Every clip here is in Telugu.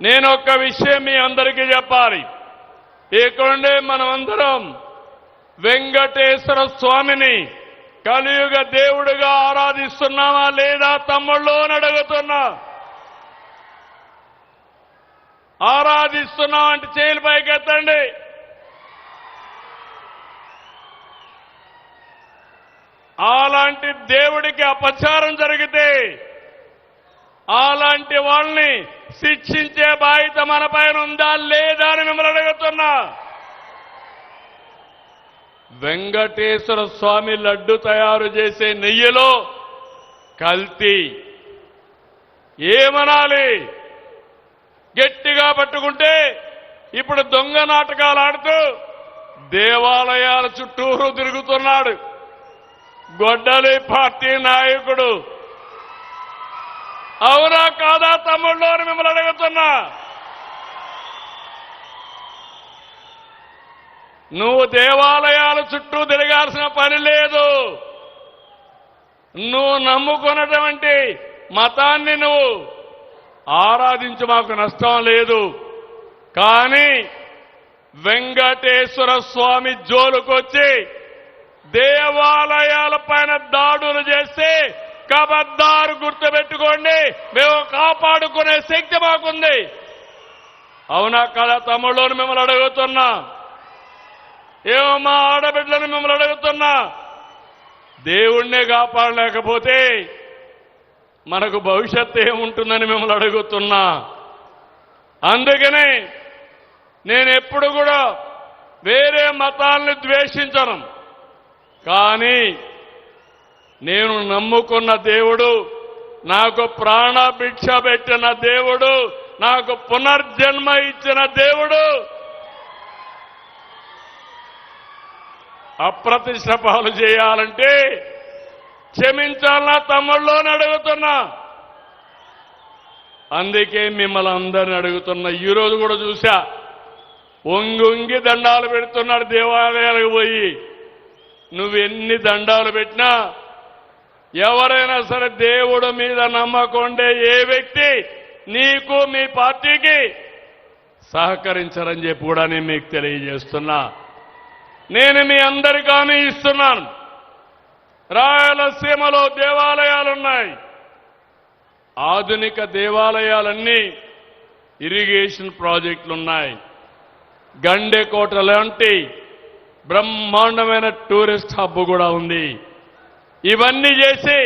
నేను ఒక్క విషయం మీ అందరికీ చెప్పాలి. ఇక్కడే మనమందరం వెంకటేశ్వర స్వామిని కలియుగ దేవుడిగా ఆరాధిస్తున్నామా లేదా తమ్ముళ్ళు అని అడుగుతున్నా. ఆరాధిస్తున్నాం అంటే చేతులు పైకెత్తండి. అలాంటి దేవుడికి అపచారం జరిగితే అలాంటి వాళ్ళని శిక్షించే బాధ్యత మన పైన ఉందా లేదా అని మిమ్మల్ని అడుగుతున్నా. వెంకటేశ్వర స్వామి లడ్డు తయారు చేసే నెయ్యిలో కల్తీ ఏమనాలి? గట్టిగా పట్టుకుంటే ఇప్పుడు దొంగ నాటకాలు ఆడుతూ దేవాలయాల చుట్టూరు తిరుగుతున్నాడు గొడ్డలి పార్టీ నాయకుడు. అవునా కాదా తమ్ముళ్ళు అని మిమ్మల్ని అడుగుతున్నా. నువ్వు దేవాలయాల చుట్టూ తిరగాల్సిన పని లేదు. నువ్వు నమ్ముకున్నటువంటి మతాన్ని నువ్వు ఆరాధించి మాకు నష్టం లేదు. కానీ వెంకటేశ్వర స్వామి జోలుకొచ్చి దేవాలయాల పైన దాడులు చేస్తే కబద్దారు గుర్తుపెట్టుకోండి, మేము కాపాడుకునే శక్తి మాకుంది. అవునా కదా తమ్ముళ్ళు మిమ్మల్ని అడుగుతున్నా. ఏమో మా ఆడబిడ్డలను మిమ్మల్ని అడుగుతున్నా. దేవుణ్ణే కాపాడలేకపోతే మనకు భవిష్యత్తు ఏముంటుందని మిమ్మల్ని అడుగుతున్నా. అందుకనే నేను ఎప్పుడు కూడా వేరే మతాలను ద్వేషించను. కానీ నేను నమ్ముకున్న దేవుడు, నాకు ప్రాణభిక్ష పెట్టిన దేవుడు, నాకు పునర్జన్మ ఇచ్చిన దేవుడు అప్రతిష్ట పాలు చేయాలంటే క్షమించాలన్నా తమ్ముళ్ళు అని అడుగుతున్నా. అందుకే మిమ్మల్ని అందరిని అడుగుతున్నా. ఈరోజు కూడా చూశా, ఒంగి దండాలు పెడుతున్నాడు దేవాలయాలకు పోయి. నువ్వెన్ని దండాలు పెట్టినా ఎవరైనా సరే దేవుడు మీద నమ్మకుండే ఏ వ్యక్తి నీకు మీ పార్టీకి సహకరించరని చెప్పి కూడా నేను మీకు తెలియజేస్తున్నా. నేను మీ అందరికీ హామీ ఇస్తున్నాను. రాయలసీమలో దేవాలయాలున్నాయి. ఆధునిక దేవాలయాలన్నీ ఇరిగేషన్ ప్రాజెక్టులున్నాయి. గండెకోట లాంటి బ్రహ్మాండమైన టూరిస్ట్ హబ్ కూడా ఉంది. ఇవన్నీ చేసి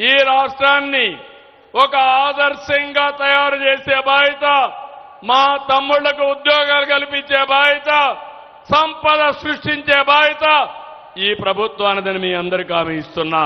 ఈ రాష్ట్రాన్ని ఒక ఆదర్శంగా తయారు చేసే బాధ్యత, మా తమ్ముళ్లకు ఉద్యోగాలు కల్పించే బాధ్యత, సంపద సృష్టించే బాధ్యత ఈ ప్రభుత్వానిదని మీ అందరికీ హామీ ఇస్తున్నా.